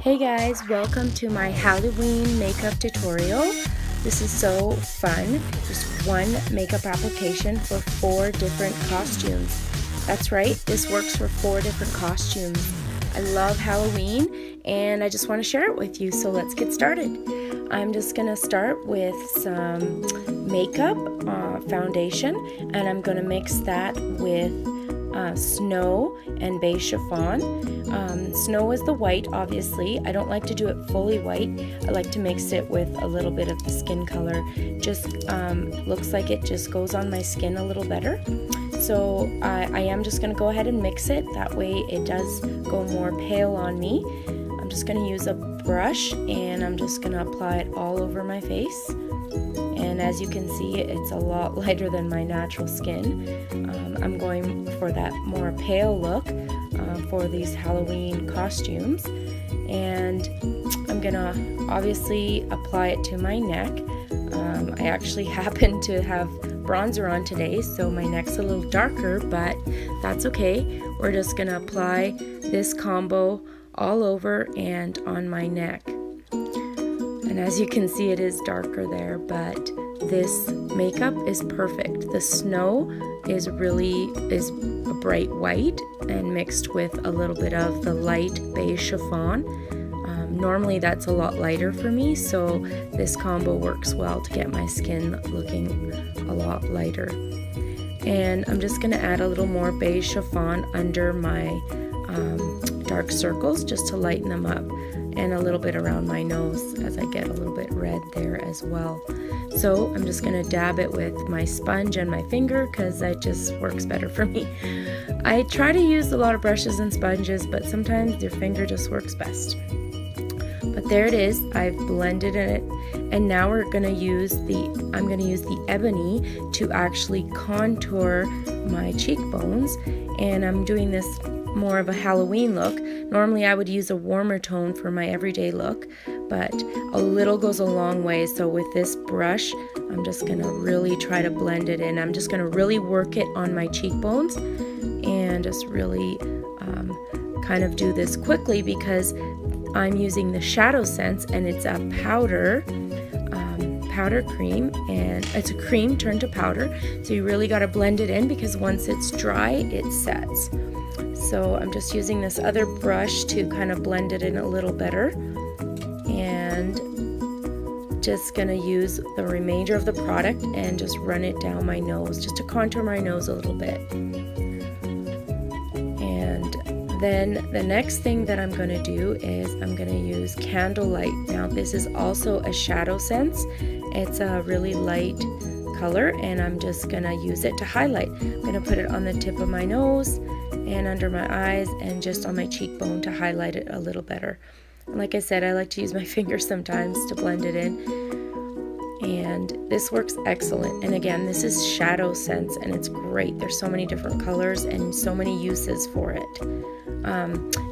Hey guys, welcome to my Halloween makeup tutorial. This is so fun. Just one makeup application for 4 different costumes. That's right, this works for 4 different costumes. I love Halloween and I just want to share it with you, so let's get started. I'm just going to start with some makeup foundation, and I'm going to mix that with Snow and Beige Chiffon. Snow is the white, obviously. I don't like to do it fully white. I like to mix it with a little bit of the skin color. Just looks like it just goes on my skin a little better. So I am just going to go ahead and mix it. That way it does go more pale on me. I'm just going to use a brush and I'm just going to apply it all over my face. And as you can see, it's a lot lighter than my natural skin. I'm going for that more pale look for these Halloween costumes. And I'm gonna obviously apply it to my neck. I actually happen to have bronzer on today, so my neck's a little darker, but that's okay. We're just gonna apply this combo all over and on my neck. And as you can see, it is darker there, but this makeup is perfect. The Snow is a bright white and mixed with a little bit of the light beige chiffon. Normally that's a lot lighter for me, so this combo works well to get my skin looking a lot lighter. And I'm just going to add a little more beige chiffon under my dark circles just to lighten them up, and a little bit around my nose as I get a little bit red there as well. So I'm just going to dab it with my sponge and my finger because that just works better for me. I try to use a lot of brushes and sponges, but sometimes your finger just works best. But there it is. I've blended it, and now I'm going to use the Ebony to actually contour my cheekbones, and I'm doing this more of a Halloween look. Normally I would use a warmer tone for my everyday look, but a little goes a long way. So with this brush, I'm just going to really try to blend it in. I'm just going to really work it on my cheekbones and just really kind of do this quickly because I'm using the Shadowsense, and it's a powder cream, and it's a cream turned to powder, so you really got to blend it in because once it's dry it sets. So I'm just using this other brush to kind of blend it in a little better, and just gonna use the remainder of the product and just run it down my nose just to contour my nose a little bit. And then the next thing that I'm going to do is I'm going to use Candelight. Now this is also a Shadowsense. It's a really light color, and I'm just going to use it to highlight. I'm going to put it on the tip of my nose and under my eyes and just on my cheekbone to highlight it a little better. And like I said, I like to use my fingers sometimes to blend it in. And this works excellent. And again, this is Shadowsense, and it's great. There's so many different colors and so many uses for it.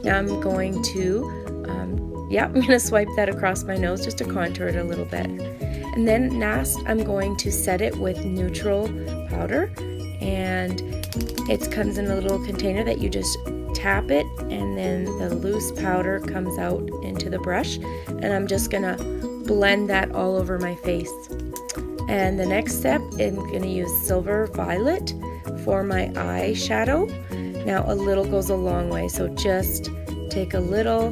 Now I'm going to swipe that across my nose just to contour it a little bit. And then last, I'm going to set it with neutral powder, and it comes in a little container that you just tap it, and then the loose powder comes out into the brush, and I'm just gonna blend that all over my face. And the next step, I'm gonna use Silver Violet for my eyeshadow. Now a little goes a long way, so just take a little,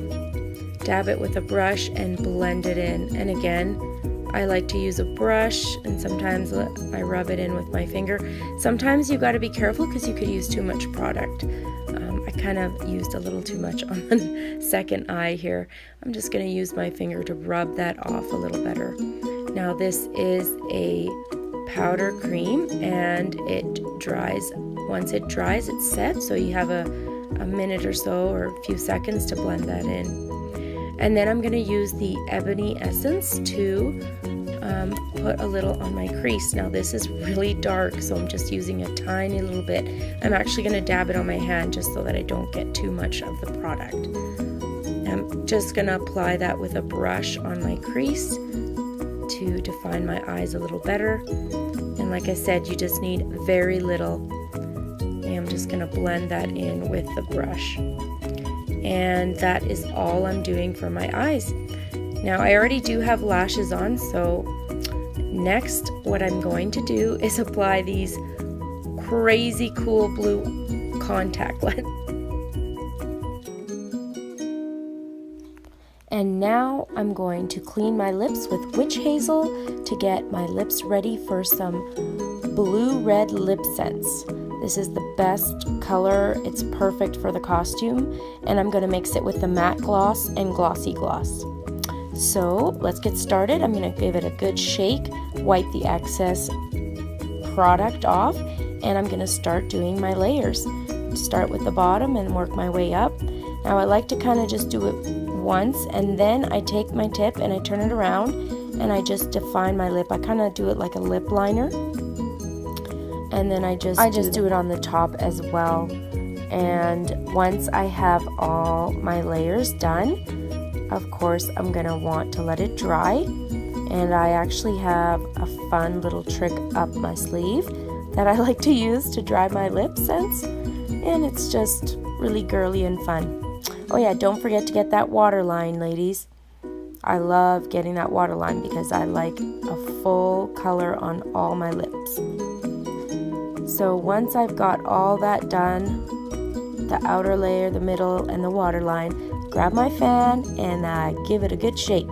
dab it with a brush and blend it in. And again, I like to use a brush, and sometimes I rub it in with my finger. Sometimes you got to be careful because you could use too much product. I kind of used a little too much on the second eye here. I'm just going to use my finger to rub that off a little better. Now this is a powder cream, and it dries. Once it dries, it's set, so you have a minute or so or a few seconds to blend that in. And then I'm going to use the Ebony essence to put a little on my crease. Now this is really dark, so I'm just using a tiny little bit. I'm actually going to dab it on my hand just so that I don't get too much of the product. I'm just going to apply that with a brush on my crease to define my eyes a little better. And like I said, you just need very little. And I'm just going to blend that in with the brush. and that is all I'm doing for my eyes. Now I already do have lashes on, so next what I'm going to do is apply these crazy cool blue contact lenses. And now I'm going to clean my lips with witch hazel to get my lips ready for some blue-red Lipsense. This is the best color. It's perfect for the costume. And I'm going to mix it with the matte gloss and glossy gloss. So let's get started. I'm going to give it a good shake, wipe the excess product off, and I'm going to start doing my layers. Start with the bottom and work my way up. Now I like to kind of just do it once, and then I take my tip and I turn it around and I just define my lip. I kind of do it like a lip liner, and then I just do it on the top as well. And once I have all my layers done, of course I'm gonna want to let it dry, and I actually have a fun little trick up my sleeve that I like to use to dry my Lipsense, and it's just really girly and fun. Oh yeah, don't forget to get that waterline, ladies. I love getting that waterline because I like a full color on all my lips. So once I've got all that done, the outer layer, the middle, and the waterline, grab my fan and give it a good shake.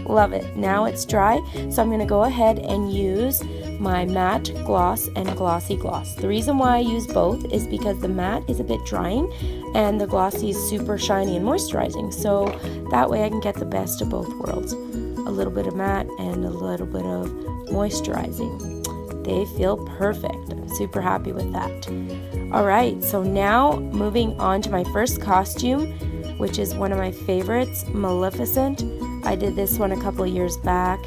Love it. Now it's dry, so I'm going to go ahead and use my matte gloss and glossy gloss. The reason why I use both is because the matte is a bit drying and the glossy is super shiny and moisturizing, so that way I can get the best of both worlds. A little bit of matte and a little bit of moisturizing. They feel perfect. I'm super happy with that. Alright, so now moving on to my first costume, which is one of my favorites, Maleficent. I did this one a couple of years back,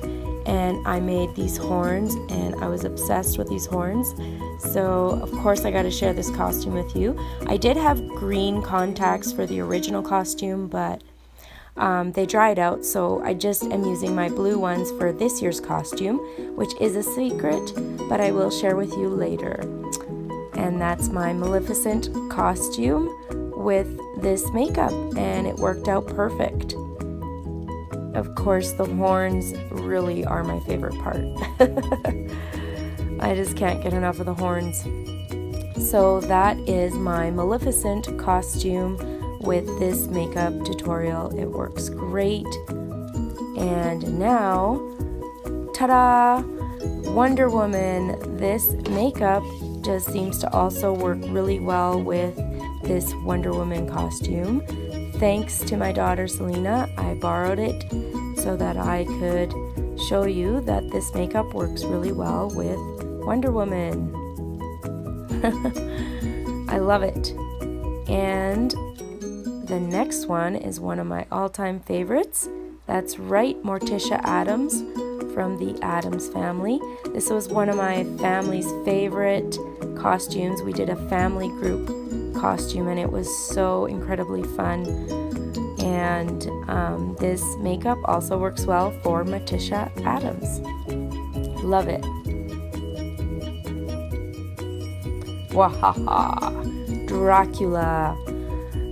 and I made these horns, and I was obsessed with these horns. So of course I got to share this costume with you. I did have green contacts for the original costume, but they dried out, so I just am using my blue ones for this year's costume, which is a secret, but I will share with you later. And that's my Maleficent costume with this makeup, and it worked out perfect. Of course, the horns really are my favorite part. I just can't get enough of the horns. So that is my Maleficent costume with this makeup tutorial. It works great. And now, ta-da! Wonder Woman. This makeup just seems to also work really well with this Wonder Woman costume. Thanks to my daughter Selena, I borrowed it so that I could show you that this makeup works really well with Wonder Woman. I love it. And the next one is one of my all-time favorites. That's right, Morticia Addams from the Addams family. This was one of my family's favorite costumes. We did a family group costume and it was so incredibly fun. And this makeup also works well for Morticia Addams. Love it. Wahaha! Dracula.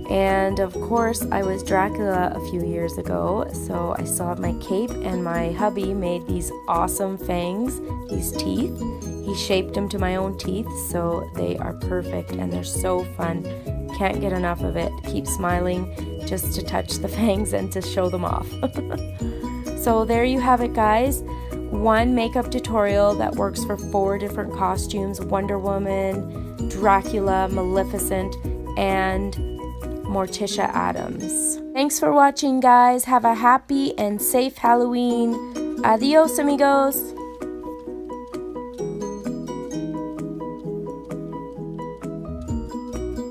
And of course I was Dracula a few years ago, so I still have my cape, and my hubby made these awesome fangs, these teeth. He shaped them to my own teeth, so they are perfect and they're so fun. Can't get enough of it. Keep smiling just to touch the fangs and to show them off. So there you have it, guys. One makeup tutorial that works for 4 different costumes: Wonder Woman, Dracula, Maleficent, and Morticia Addams. Thanks for watching, guys. Have a happy and safe Halloween. Adios, amigos.